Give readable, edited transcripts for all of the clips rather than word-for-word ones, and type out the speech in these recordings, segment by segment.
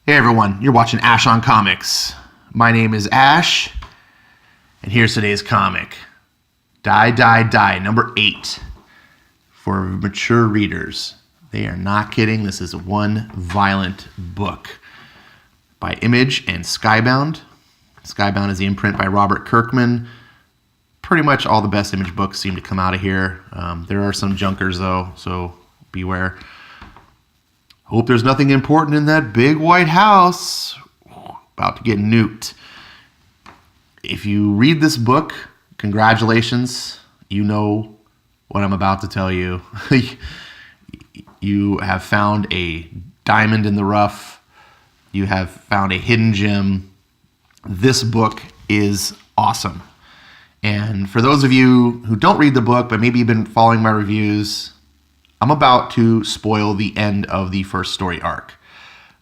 Hey everyone, you're watching Ash on Comics. My name is Ash, and here's today's comic. Die, Die, Die, number 8. For mature readers. They are not kidding, this is one violent book. By Image and Skybound. Skybound is the imprint by Robert Kirkman. Pretty much all the best Image books seem to come out of here. There are some junkers though, so beware. Hope there's nothing important in that big white house. About to get nuked. If you read this book, congratulations. You know what I'm about to tell you. You have found a diamond in the rough. You have found a hidden gem. This book is awesome. And for those of you who don't read the book, but maybe you've been following my reviews, I'm about to spoil the end of the first story arc.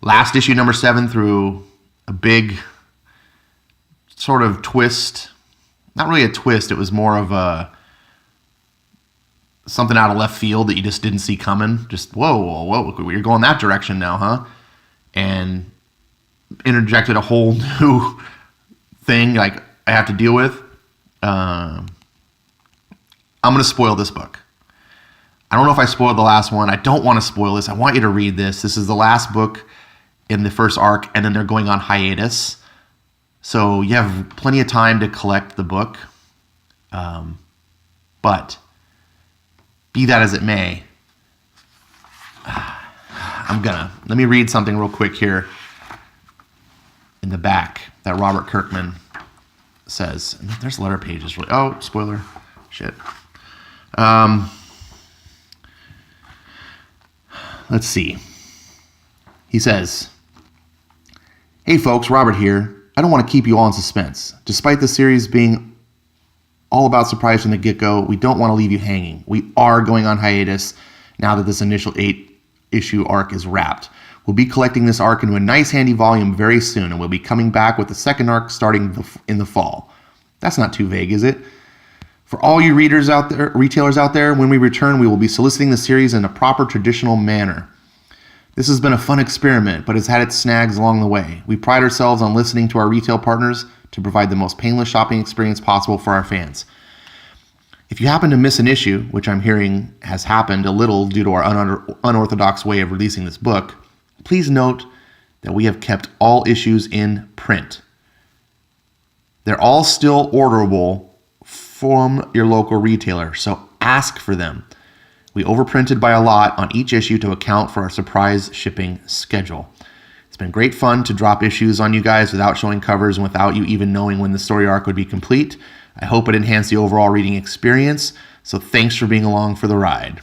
Last issue, number 7, threw a big sort of twist. Not really a twist, it was more of a something out of left field that you just didn't see coming. Just, whoa, you're going that direction now, huh? And interjected a whole new thing like I have to deal with. I'm going to spoil this book. I don't know if I spoiled the last one. I don't want to spoil this. I want you to read this. This is the last book in the first arc, and then they're going on hiatus. So you have plenty of time to collect the book. But be that as it may, let me read something real quick here in the back that Robert Kirkman says. And there's letter pages. Oh, spoiler. Shit. Let's see. He says, "Hey folks, Robert here. I don't want to keep you all in suspense. Despite the series being all about surprise from the get-go, we don't want to leave you hanging. We are going on hiatus now that this initial 8-issue arc is wrapped. We'll be collecting this arc into a nice handy volume very soon, and we'll be coming back with the second arc starting in the fall." That's not too vague, is it? "For all you readers out there, retailers out there, when we return, we will be soliciting the series in a proper traditional manner. This has been a fun experiment, but it's had its snags along the way. We pride ourselves on listening to our retail partners to provide the most painless shopping experience possible for our fans. If you happen to miss an issue, which I'm hearing has happened a little due to our unorthodox way of releasing this book, please note that we have kept all issues in print. They're all still orderable from your local retailer, so ask for them. We overprinted by a lot on each issue to account for our surprise shipping schedule. It's been great fun to drop issues on you guys without showing covers and without you even knowing when the story arc would be complete. I hope it enhanced the overall reading experience, so thanks for being along for the ride."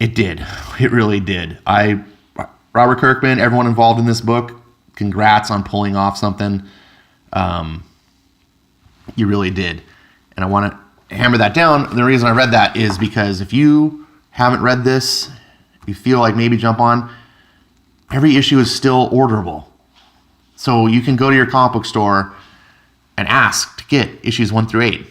It did. It really did. Robert Kirkman, everyone involved in this book, congrats on pulling off something. You really did. And I want to hammer that down. The reason I read that is because if you haven't read this, you feel like maybe jump on, every issue is still orderable. So you can go to your comic book store and ask to get issues 1 through 8,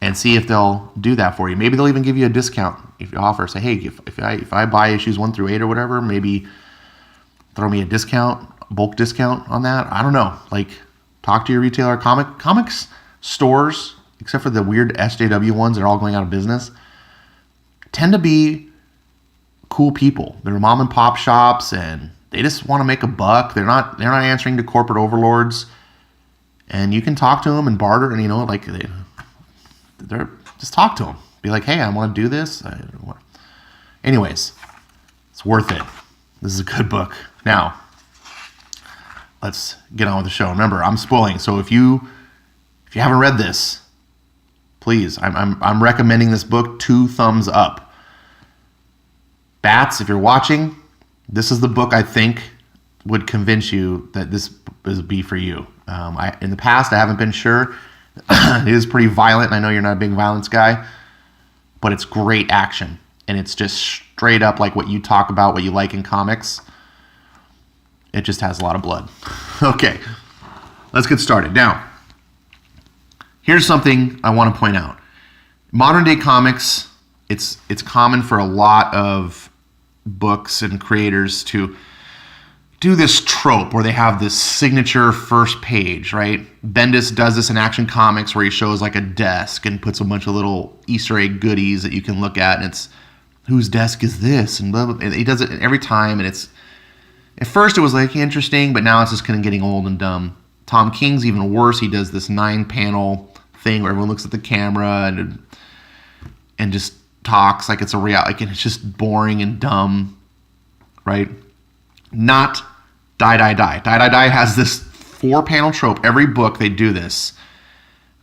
and see if they'll do that for you. Maybe they'll even give you a discount if you offer. Say, hey, if I buy issues 1 through 8 or whatever, maybe throw me a discount, bulk discount on that. I don't know. Talk to your retailer. Comics stores, except for the weird SJW ones that are all going out of business, tend to be cool people. They're mom and pop shops, and they just want to make a buck. They're not answering to corporate overlords. And you can talk to them and barter, and they're just talk to them. Be like, hey, I want to do this. Anyways, it's worth it. This is a good book. Now, let's get on with the show. Remember, I'm spoiling, so if you haven't read this, please, I'm recommending this book 2 thumbs up. Bats, if you're watching, this is the book I think would convince you that this would be for you. In the past, I haven't been sure. It is pretty violent, and I know you're not a big violence guy, but it's great action, and it's just straight up like what you talk about, what you like in comics. It just has a lot of blood. Okay, let's get started. Now, here's something I want to point out. Modern day comics, it's common for a lot of books and creators to do this trope where they have this signature first page, right? Bendis does this in Action Comics where he shows like a desk and puts a bunch of little Easter egg goodies that you can look at, and it's, whose desk is this? And blah, blah, and he does it every time, and it's, at first it was like interesting, but now it's just kind of getting old and dumb. Tom King's even worse. He does this 9-panel thing where everyone looks at the camera and just talks like it's a reality, like, and it's just boring and dumb, right? Not Die Die Die. Die Die Die has this 4-panel trope. Every book they do this,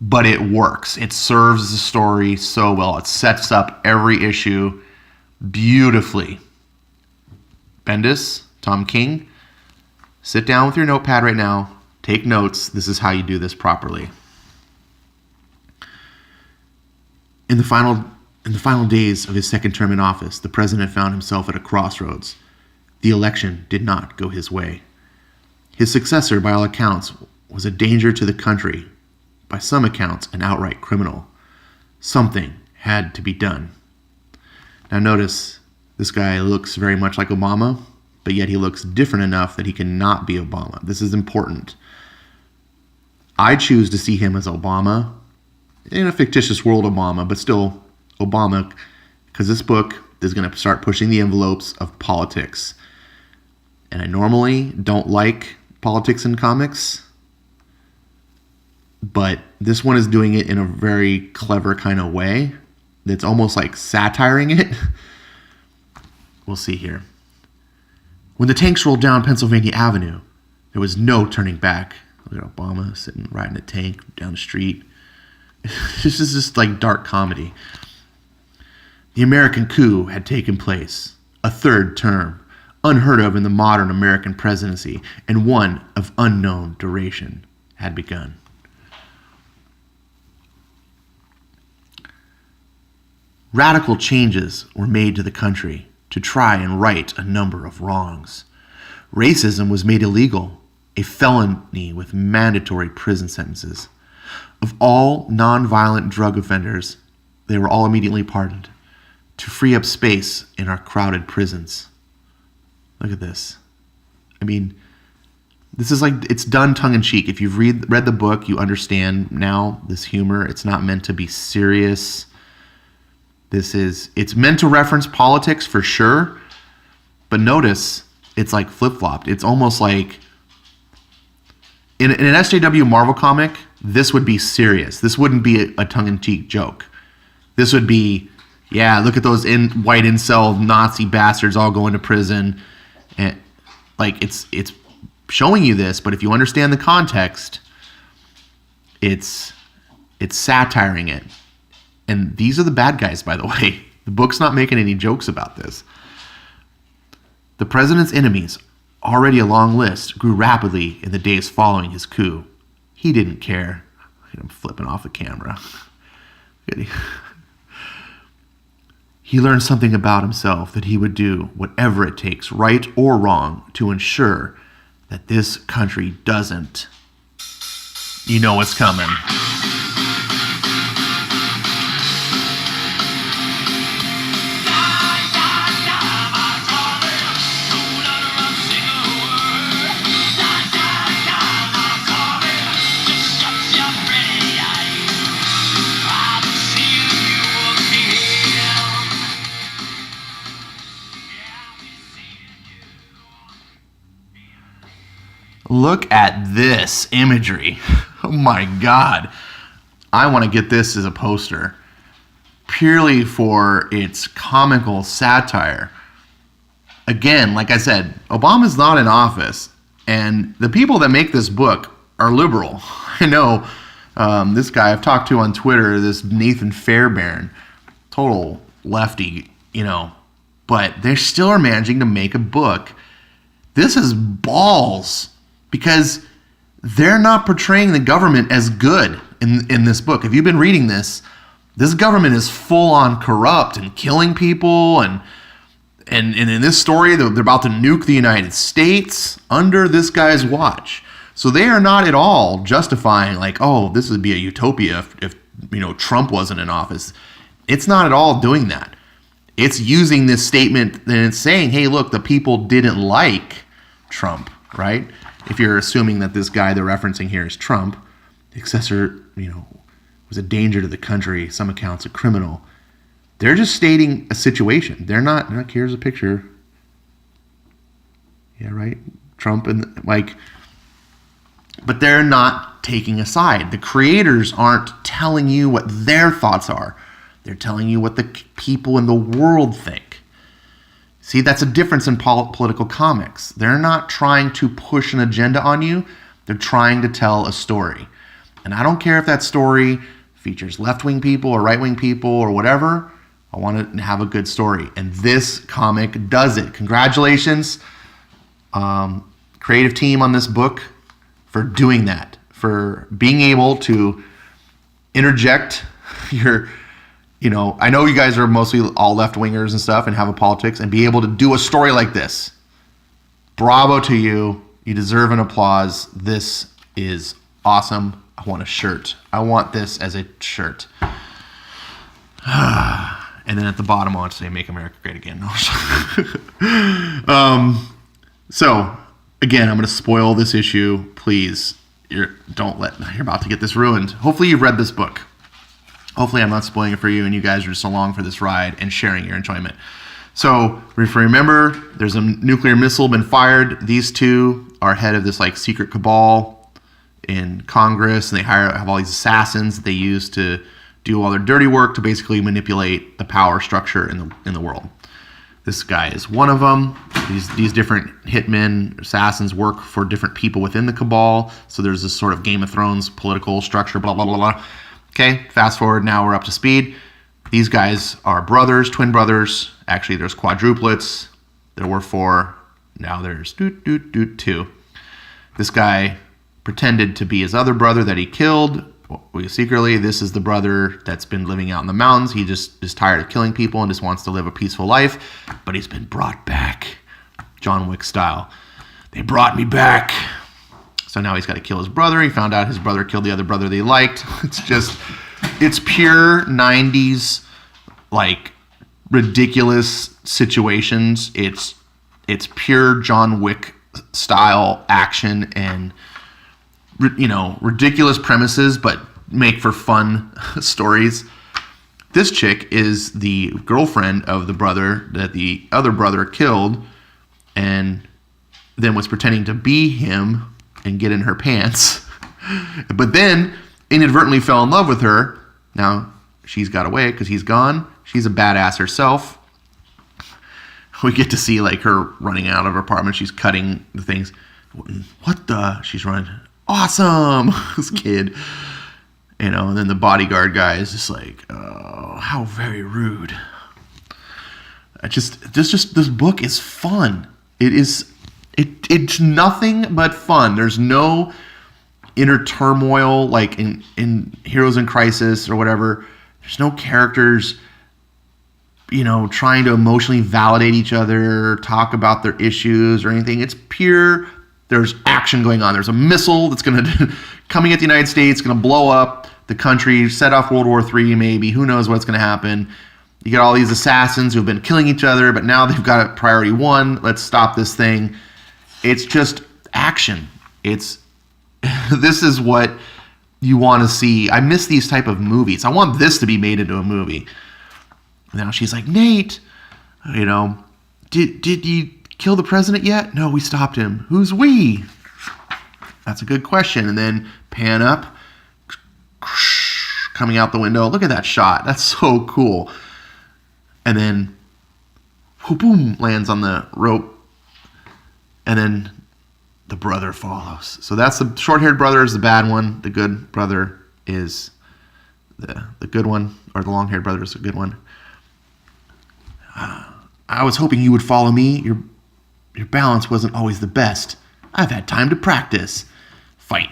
but it works. It serves the story so well. It sets up every issue beautifully. Bendis, Tom King, sit down with your notepad right now. Take notes. This is how you do this properly. In the final days of his second term in office, the president found himself at a crossroads. The election did not go his way. His successor, by all accounts, was a danger to the country, by some accounts, an outright criminal. Something had to be done. Now notice, this guy looks very much like Obama, but yet he looks different enough that he cannot be Obama. This is important. I choose to see him as Obama, in a fictitious world Obama, but still Obama, because this book is going to start pushing the envelopes of politics. And I normally don't like politics in comics, but this one is doing it in a very clever kind of way that's almost like satiring it. We'll see here. When the tanks rolled down Pennsylvania Avenue, there was no turning back. Look at Obama sitting riding a tank down the street. This is just like dark comedy. The American coup had taken place, a third term, unheard of in the modern American presidency, and one of unknown duration had begun. Radical changes were made to the country to try and right a number of wrongs. Racism was made illegal, a felony with mandatory prison sentences. Of all nonviolent drug offenders, they were all immediately pardoned to free up space in our crowded prisons. Look at this. I mean, this is like, it's done tongue-in-cheek. If you've read the book, you understand now this humor. It's not meant to be serious. It's meant to reference politics for sure, but notice it's like flip-flopped. It's almost like, in an SJW Marvel comic, this would be serious. This wouldn't be a tongue-in-cheek joke. This would be, yeah, look at those white incel Nazi bastards all going to prison. And like, it's showing you this, but if you understand the context, it's satiring it. And these are the bad guys, by the way. The book's not making any jokes about this. The president's enemies, already a long list, grew rapidly in the days following his coup. He didn't care. I'm flipping off the camera. He learned something about himself, that he would do whatever it takes, right or wrong, to ensure that this country doesn't. You know what's coming. Look at this imagery. Oh my God. I want to get this as a poster purely for its comical satire. Again, like I said, Obama's not in office, and the people that make this book are liberal. I know this guy I've talked to on Twitter, this Nathan Fairbairn, total lefty, but they still are managing to make a book. This is balls. Because they're not portraying the government as good in this book. If you've been reading this government is full on corrupt and killing people, and in this story, they're about to nuke the United States under this guy's watch. So they are not at all justifying like, oh, this would be a utopia if Trump wasn't in office. It's not at all doing that. it's using this statement and it's saying, hey, look, the people didn't like Trump, right? If you're assuming that this guy they're referencing here is Trump, the successor, was a danger to the country, some accounts a criminal. They're just stating a situation. They're not here's a picture. Yeah, right? Trump and but they're not taking a side. The creators aren't telling you what their thoughts are. They're telling you what the people in the world think. See, that's a difference in political comics. They're not trying to push an agenda on you. They're trying to tell a story. And I don't care if that story features left-wing people or right-wing people or whatever. I want to have a good story. And this comic does it. Congratulations, creative team on this book, for doing that, for being able to interject your, I know you guys are mostly all left-wingers and stuff and have a politics, and be able to do a story like this. Bravo to you. You deserve an applause. This is awesome. I want a shirt. I want this as a shirt. And then at the bottom, I want to say, make America great again. So, again, I'm going to spoil this issue. Please, you're about to get this ruined. Hopefully you've read this book. Hopefully I'm not spoiling it for you and you guys are just along for this ride and sharing your enjoyment. So, if you remember, there's a nuclear missile been fired. These two are head of this secret cabal in Congress, and they have all these assassins that they use to do all their dirty work to basically manipulate the power structure in the world. This guy is one of them. These different hitmen, assassins work for different people within the cabal. So there's this sort of Game of Thrones political structure, blah, blah, blah, blah. Okay, fast forward, now we're up to speed. These guys are brothers, twin brothers. Actually, there's quadruplets. There were 4. Now there's two. This guy pretended to be his other brother that he killed. Secretly, this is the brother that's been living out in the mountains. He just is tired of killing people and just wants to live a peaceful life. But he's been brought back, John Wick style. They brought me back. So now he's got to kill his brother. He found out his brother killed the other brother they liked. It's pure 90s, ridiculous situations. It's pure John Wick style action and ridiculous premises, but make for fun stories. This chick is the girlfriend of the brother that the other brother killed, and then was pretending to be him and get in her pants. But then inadvertently fell in love with her. Now she's got away because he's gone. She's a badass herself. We get to see her running out of her apartment. She's cutting the things. She's running. Awesome, this kid, and then the bodyguard guy is just oh, how very rude. This book is fun. It's nothing but fun. There's no inner turmoil like in Heroes in Crisis or whatever. There's no characters, trying to emotionally validate each other, talk about their issues or anything. It's pure. There's action going on. There's a missile that's coming at the United States, going to blow up the country, set off World War III maybe. Who knows what's going to happen. You got all these assassins who've been killing each other, but now they've got priority 1. Let's stop this thing. It's just action. This is what you want to see. I miss these type of movies. I want this to be made into a movie. Now she's like, Nate, did you kill the president yet? No, we stopped him. Who's we? That's a good question. And then pan up, coming out the window. Look at that shot. That's so cool. And then, boom, lands on the rope. And then the brother follows. So that's the short-haired brother is the bad one. The good brother is the good one, or the long-haired brother is the good one. I was hoping you would follow me. Your balance wasn't always the best. I've had time to practice. Fight.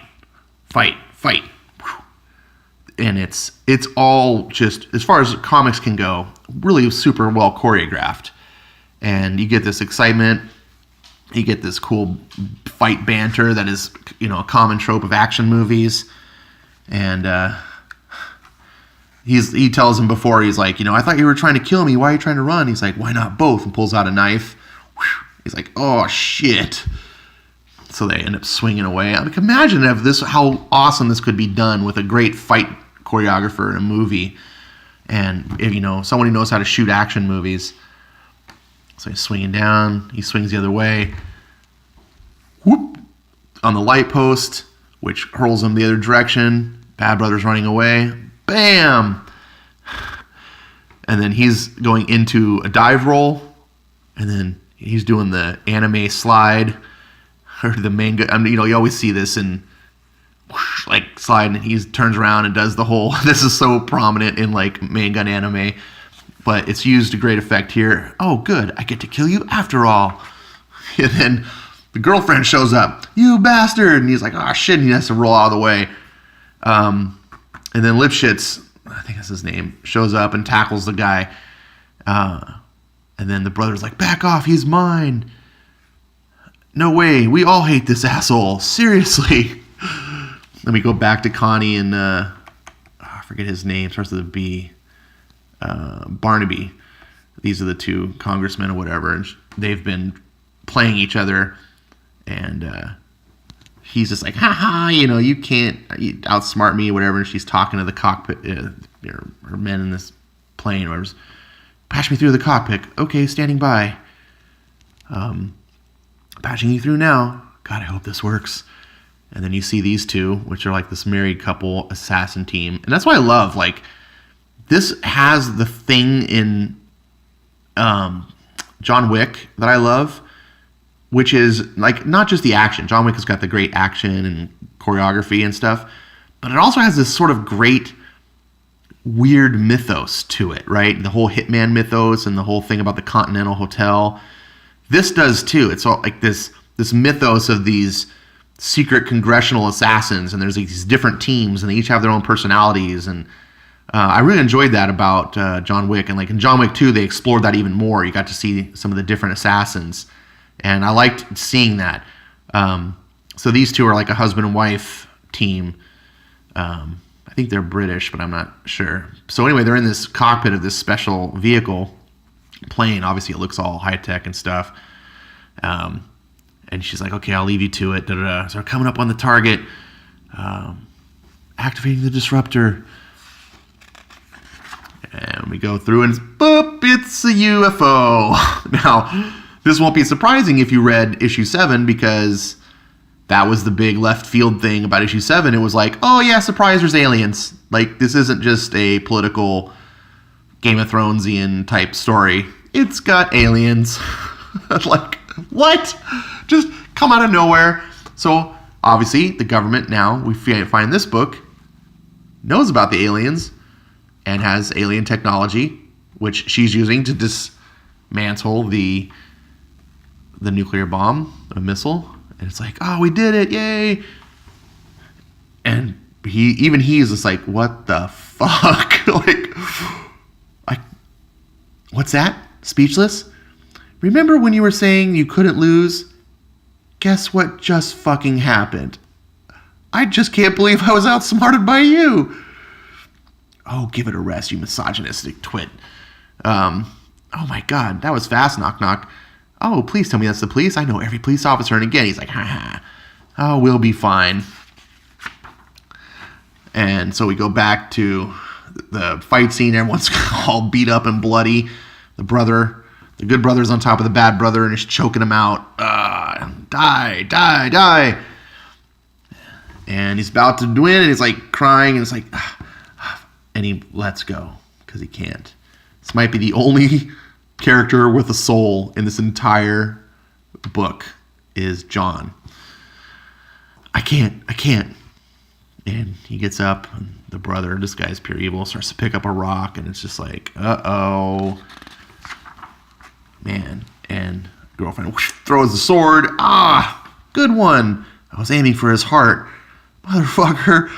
And it's all just, as far as comics can go, really super well choreographed. And you get this excitement. You get this cool fight banter that is, a common trope of action movies. And, he tells him before, he's like, I thought you were trying to kill me. Why are you trying to run? He's like, why not both? And pulls out a knife. He's like, oh shit. So they end up swinging away. I mean, imagine how awesome this could be done with a great fight choreographer in a movie. And if someone who knows how to shoot action movies. So he's swinging down. He swings the other way. Whoop. On the light post, which hurls him the other direction. Bad Brother's running away. Bam! And then he's going into a dive roll. And then he's doing the anime slide. Or the manga. I mean, you always see this in like slide, and he turns around and does the whole. This is so prominent in like manga and anime, but it's used to great effect here. Oh, good! I get to kill you after all. And then the girlfriend shows up. You bastard! And he's like, oh shit! And he has to roll out of the way. And then Lipschitz, I think that's his name, shows up and tackles the guy. And then the brother's like, back off! He's mine. No way! We all hate this asshole. Seriously. Let me go back to Connie and I forget his name. Starts with a B. Barnaby. These are the two congressmen or whatever, and they've been playing each other. And he's just like, ha ha, you can't outsmart me or whatever. And she's talking to the cockpit, her men in this plane or whatever. Patch me through the cockpit. Okay, standing by. Patching you through now. God, I hope this works. And then you see these two, which are like this married couple assassin team. And that's why I love, like, this has the thing in John Wick that I love, which is, like, not just the action. John Wick has got the great action and choreography and stuff, but it also has this sort of great, weird mythos to it, right? The whole Hitman mythos and the whole thing about the Continental Hotel. This does, too. It's all like this mythos of these secret congressional assassins, and there's these different teams, and they each have their own personalities, and I really enjoyed that about John Wick. And like in John Wick 2, they explored that even more. You got to see some of the different assassins, and I liked seeing that. So these two are like a husband and wife team. I think they're British, but I'm not sure. So anyway, they're in this cockpit of this special vehicle plane. Obviously, it looks all high-tech and stuff. And she's like, okay, I'll leave you to it. Da-da-da. So we're coming up on the target. Activating the disruptor. And we go through and boop, it's a UFO. Now, this won't be surprising if you read issue 7, because that was the big left field thing about issue 7. It was like, oh yeah, surprise, there's aliens. Like, this isn't just a political Game of Thronesian type story. It's got aliens. Like, what? Just come out of nowhere. So obviously the government now, we find this book, knows about the aliens and has alien technology, which she's using to dismantle the nuclear bomb, a missile. And it's like, oh, we did it, yay. And he's just like, what the fuck? like, what's that? Speechless? Remember when you were saying you couldn't lose? Guess what just fucking happened? I just can't believe I was outsmarted by you. Oh, give it a rest, you misogynistic twit. Oh my God, that was fast, knock knock. Oh, please tell me that's the police. I know every police officer. And again, he's like, ha ha. Oh, we'll be fine. And so we go back to the fight scene. Everyone's all beat up and bloody. The good brother's on top of the bad brother and is choking him out. Die, die, die. And he's about to win, and he's like crying, and it's like, and he lets go because he can't. This might be the only character with a soul in this entire book is John. I can't. And he gets up, and the brother, this guy's pure evil, starts to pick up a rock, and it's just like, uh-oh. Man. And girlfriend whoosh, throws the sword. Good one. I was aiming for his heart. Motherfucker.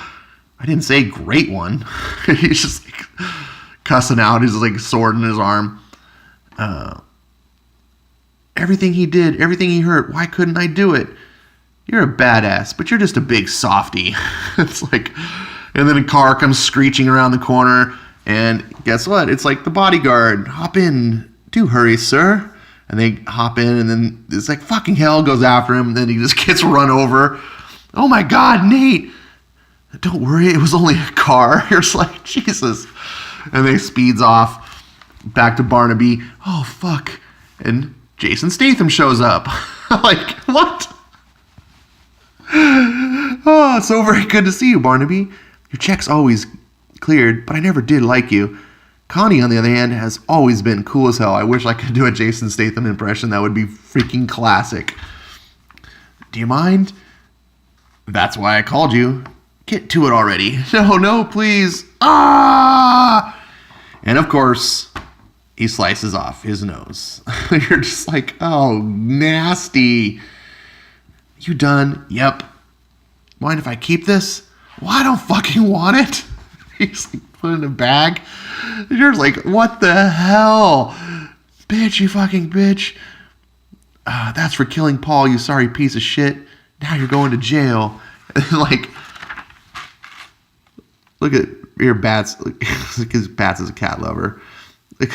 I didn't say great one. He's just like cussing out. He's like sword in his arm. Everything he did, everything he hurt, why couldn't I do it? You're a badass, but you're just a big softy. It's like, and then a car comes screeching around the corner, And guess what? It's like the bodyguard. Hop in. Do hurry, sir. And they hop in, and then it's like fucking hell goes after him. And then he just gets run over. Oh my God, Nate. Don't worry, it was only a car. You're just like, Jesus. And they speeds off back to Barnaby. Oh, fuck. And Jason Statham shows up. Like, what? Oh, it's so very good to see you, Barnaby. Your check's always cleared, but I never did like you. Connie, on the other hand, has always been cool as hell. I wish I could do a Jason Statham impression. That would be freaking classic. Do you mind? That's why I called you. Get to it already. No, please. Ah! And of course, he slices off his nose. You're just like, oh, nasty. You done? Yep. Mind if I keep this? Well, I don't fucking want it. He's like, put it in a bag. You're like, what the hell? Bitch, you fucking bitch. That's for killing Paul, you sorry piece of shit. Now you're going to jail. Like, look at your Bats. Because Bats is a cat lover. Like,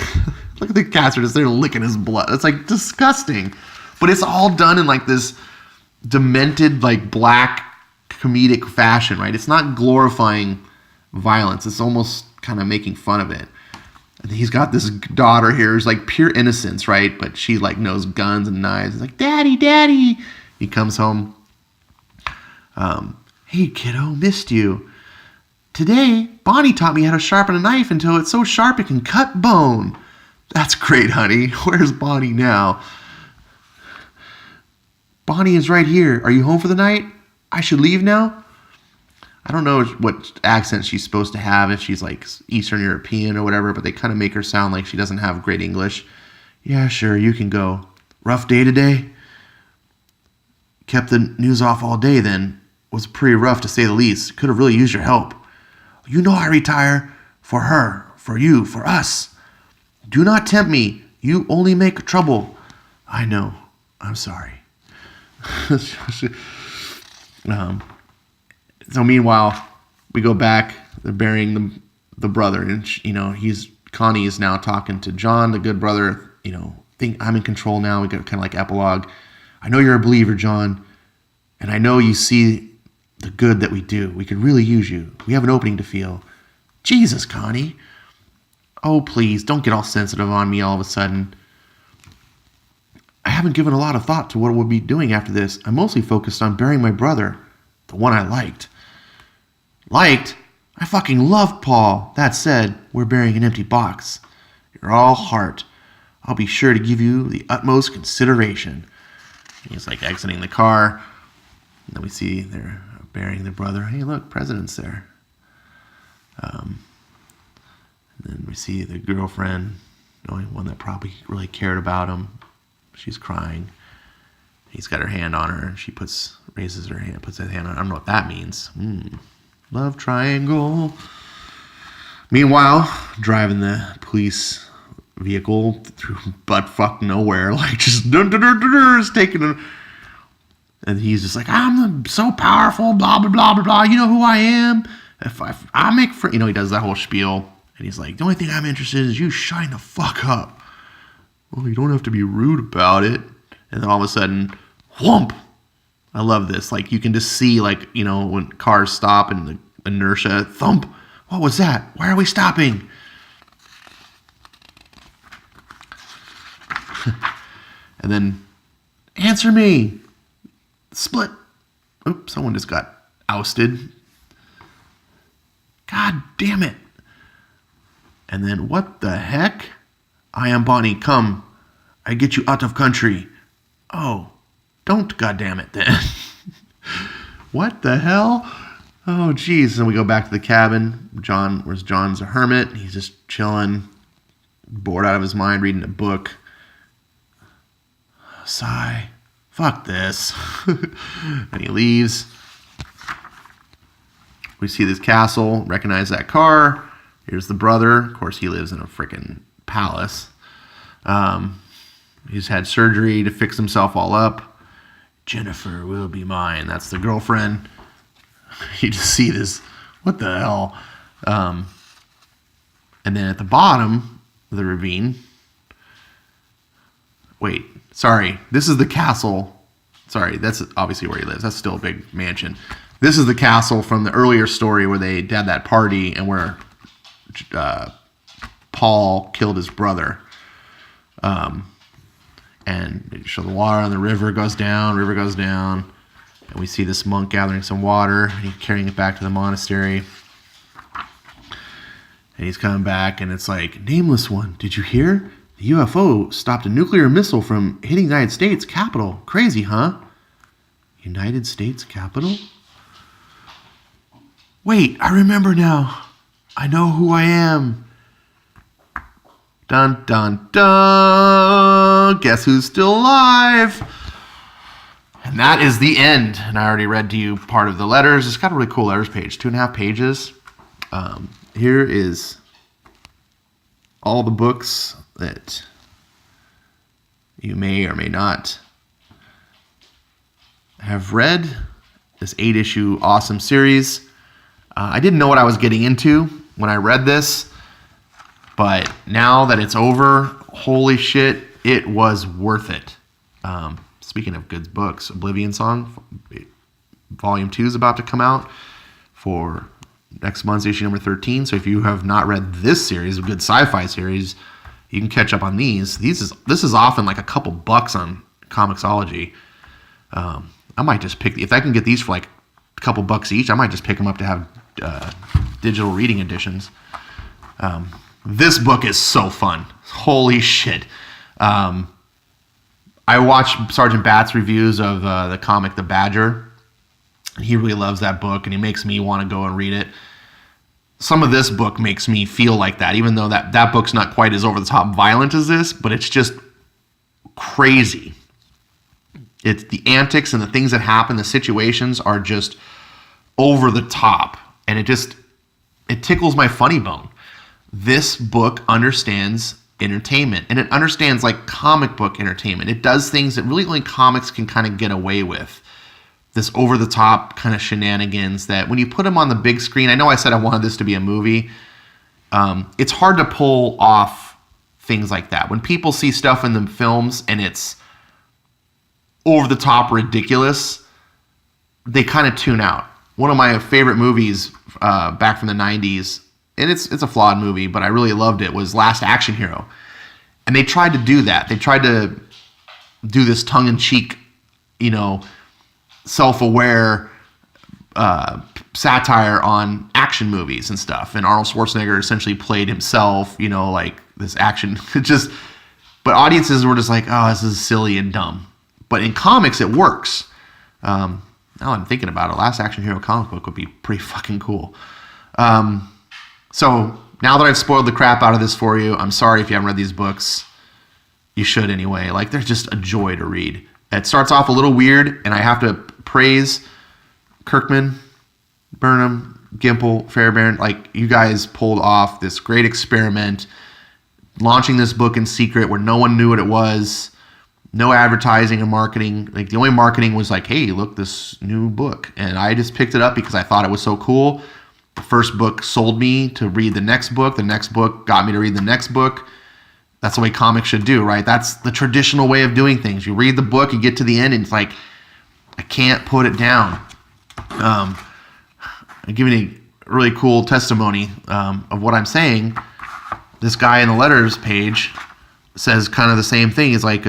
look at the cats are just there licking his blood. It's like disgusting. But it's all done in like this demented, like black comedic fashion, right? It's not glorifying violence. It's almost kind of making fun of it. And he's got this daughter here who's like pure innocence, right? But she like knows guns and knives. It's like, Daddy. He comes home. Hey, kiddo, missed you. Today, Bonnie taught me how to sharpen a knife until it's so sharp it can cut bone. That's great, honey. Where's Bonnie now? Bonnie is right here. Are you home for the night? I should leave now? I don't know what accent she's supposed to have, if she's like Eastern European or whatever, but they kind of make her sound like she doesn't have great English. Yeah, sure, you can go. Rough day today? Kept the news off all day then. Was pretty rough to say the least. Could have really used your help. You know I retire for her, for you, for us. Do not tempt me. You only make trouble. I know. I'm sorry. So meanwhile, we go back. They're burying the brother, and Connie is now talking to John, the good brother. Think I'm in control now. We got kind of like epilogue. I know you're a believer, John, and I know you see the good that we do. We could really use you. We have an opening to feel. Jesus, Connie. Oh, please, don't get all sensitive on me all of a sudden. I haven't given a lot of thought to what we'll be doing after this. I'm mostly focused on burying my brother, the one I liked. Liked? I fucking loved Paul. That said, we're burying an empty box. You're all heart. I'll be sure to give you the utmost consideration. He's like exiting the car. And then we see they're burying their brother. Hey, look, President's there. And then we see the girlfriend, the only one that probably really cared about him. She's crying. He's got her hand on her. She raises her hand, puts her hand on her. I don't know what that means. Love triangle. Meanwhile, driving the police vehicle through buttfuck nowhere, like just is taking him. And he's just like, I'm so powerful, blah, blah, blah, blah, blah. You know who I am? If I make friends, he does that whole spiel. And he's like, the only thing I'm interested in is you shine the fuck up. Well, you don't have to be rude about it. And then all of a sudden, whoomp. I love this. Like, you can just see, like, when cars stop and the inertia, thump. What was that? Why are we stopping? And then, answer me. Split. Oops, someone just got ousted. God damn it. And then, what the heck? I am Bonnie, come. I get you out of country. Oh, don't goddamn it then. What the hell? Oh, geez. And we go back to the cabin. John's a hermit. He's just chilling, bored out of his mind, reading a book. Sigh. Fuck this. And he leaves. We see this castle, recognize that car. Here's the brother. Of course, he lives in a freaking palace. He's had surgery to fix himself all up. Jennifer will be mine. That's the girlfriend. You just see this. What the hell? And then at the bottom of the ravine, this is the castle. Sorry, that's obviously where he lives. That's still a big mansion. This is the castle from the earlier story where they had that party and where Paul killed his brother. And they show the water on the river goes down, and we see this monk gathering some water, and he's carrying it back to the monastery. And he's coming back, and it's like, Nameless One, did you hear? The UFO stopped a nuclear missile from hitting the United States Capitol. Crazy, huh? United States Capitol? Wait, I remember now. I know who I am. Dun, dun, dun. Guess who's still alive? And that is the end. And I already read to you part of the letters. It's got a really cool letters page, 2.5 pages. Here is all the books that you may or may not have read. This 8-issue awesome series. I didn't know what I was getting into when I read this, but now that it's over, holy shit, it was worth it. Speaking of good books, Oblivion Song, Volume 2 is about to come out for next month's issue number 13. So if you have not read this series, a good sci-fi series, you can catch up on these. This is often like a couple bucks on Comixology. I might just pick, if I can get these for like a couple bucks each, I might just pick them up to have digital reading editions. This book is so fun. Holy shit. I watched Sergeant Bat's reviews of the comic The Badger. He really loves that book, and he makes me want to go and read it. Some of this book makes me feel like that, even though that book's not quite as over-the-top violent as this, but it's just crazy. It's the antics and the things that happen, the situations are just over the top, and it tickles my funny bone. This book understands entertainment, and it understands like comic book entertainment. It does things that really only comics can kind of get away with. This over-the-top kind of shenanigans that when you put them on the big screen, I know I said I wanted this to be a movie. It's hard to pull off things like that. When people see stuff in the films and it's over-the-top ridiculous, they kind of tune out. One of my favorite movies back from the 90s, and it's a flawed movie, but I really loved it, was Last Action Hero. And they tried to do that. They tried to do this tongue-in-cheek, self-aware satire on action movies and stuff. And Arnold Schwarzenegger essentially played himself, like this action. But audiences were just like, oh, this is silly and dumb. But in comics, it works. Now I'm thinking about it, Last Action Hero comic book would be pretty fucking cool. So now that I've spoiled the crap out of this for you, I'm sorry if you haven't read these books. You should anyway. Like, they're just a joy to read. It starts off a little weird, and I have to praise Kirkman, Burnham, Gimple, Fairbairn. Like, you guys pulled off this great experiment, launching this book in secret where no one knew what it was. No advertising or marketing. Like, the only marketing was like, hey, look, this new book. And I just picked it up because I thought it was so cool. The first book sold me to read the next book. The next book got me to read the next book. That's the way comics should do, right? That's the traditional way of doing things. You read the book, you get to the end, and it's like, I can't put it down. I'm giving a really cool testimony of what I'm saying. This guy in the letters page says kind of the same thing. He's like,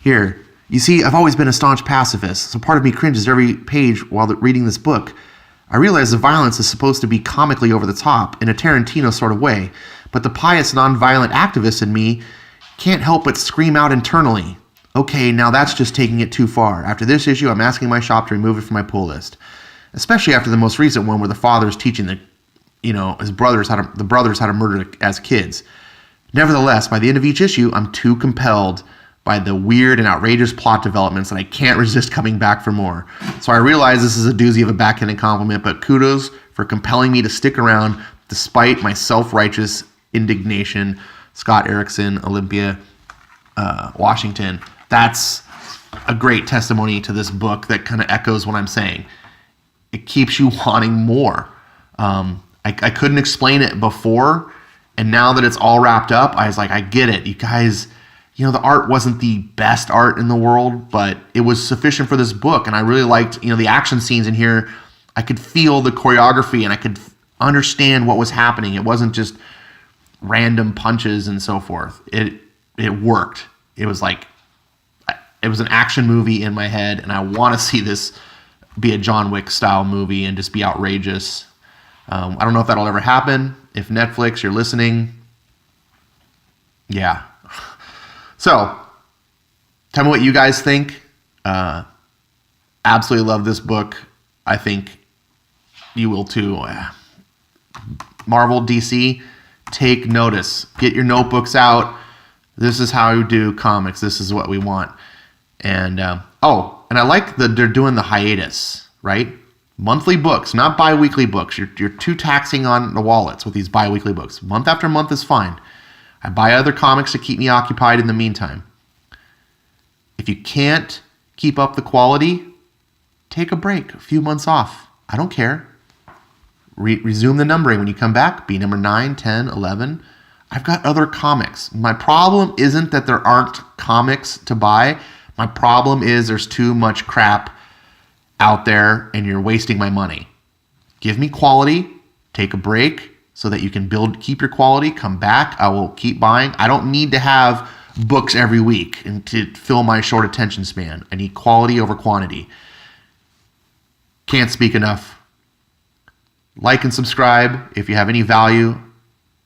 here, you see, I've always been a staunch pacifist, so part of me cringes every page while reading this book. I realize the violence is supposed to be comically over the top in a Tarantino sort of way, but the pious, nonviolent activist in me can't help but scream out internally, okay, now that's just taking it too far. After this issue, I'm asking my shop to remove it from my pull list, especially after the most recent one where the father's teaching the brothers how to murder as kids. Nevertheless, by the end of each issue, I'm too compelled by the weird and outrageous plot developments that I can't resist coming back for more. So I realize this is a doozy of a backhanded compliment, but kudos for compelling me to stick around despite my self-righteous indignation. Scott Erickson, Olympia, Washington. That's a great testimony to this book that kind of echoes what I'm saying. It keeps you wanting more. I couldn't explain it before, and now that it's all wrapped up, I was like, I get it. You guys, the art wasn't the best art in the world, but it was sufficient for this book, and I really liked, the action scenes in here. I could feel the choreography, and I could understand what was happening. It wasn't just random punches and so forth. It worked. It was like, it was an action movie in my head, and I want to see this be a John Wick style movie and just be outrageous. I don't know if that'll ever happen. If Netflix, you're listening, yeah. So, tell me what you guys think. Absolutely love this book. I think you will too. Marvel, DC, take notice. Get your notebooks out. This is how you do comics. This is what we want. And and I like that they're doing the hiatus, right? Monthly books, not bi-weekly books. You're too taxing on the wallets with these bi-weekly books. Month after month is fine. I buy other comics to keep me occupied in the meantime. If you can't keep up the quality, take a break, a few months off. I don't care. Resume the numbering when you come back. Be number 9, 10, 11. I've got other comics. My problem isn't that there aren't comics to buy. My problem is there's too much crap out there and you're wasting my money. Give me quality, take a break so that you can keep your quality, come back. I will keep buying. I don't need to have books every week and to fill my short attention span. I need quality over quantity. Can't speak enough. Like and subscribe if you have any value.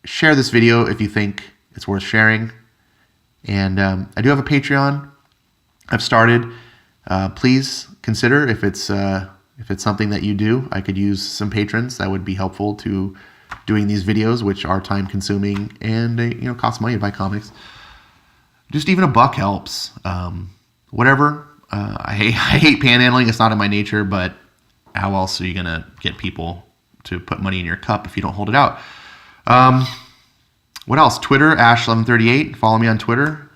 Share this video if you think it's worth sharing. And I do have a Patreon I've started. Please consider if it's something that you do. I could use some patrons that would be helpful to doing these videos, which are time consuming and cost money to buy comics. Just even $1 helps. Whatever. I hate panhandling. It's not in my nature, but how else are you gonna get people to put money in your cup if you don't hold it out? What else? Twitter, Ash1138. Follow me on Twitter.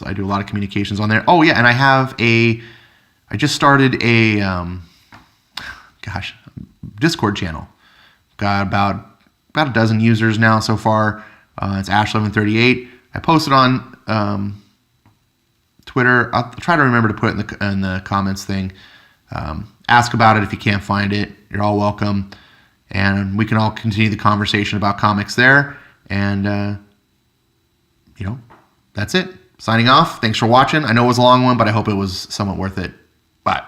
I do a lot of communications on there. Oh yeah, and I just started a Discord channel. Got about a dozen users now so far. It's Ash1138. I posted on Twitter. I'll try to remember to put it in the comments thing. Ask about it if you can't find it. You're all welcome. And we can all continue the conversation about comics there. And, that's it. Signing off. Thanks for watching. I know it was a long one, but I hope it was somewhat worth it. Bye.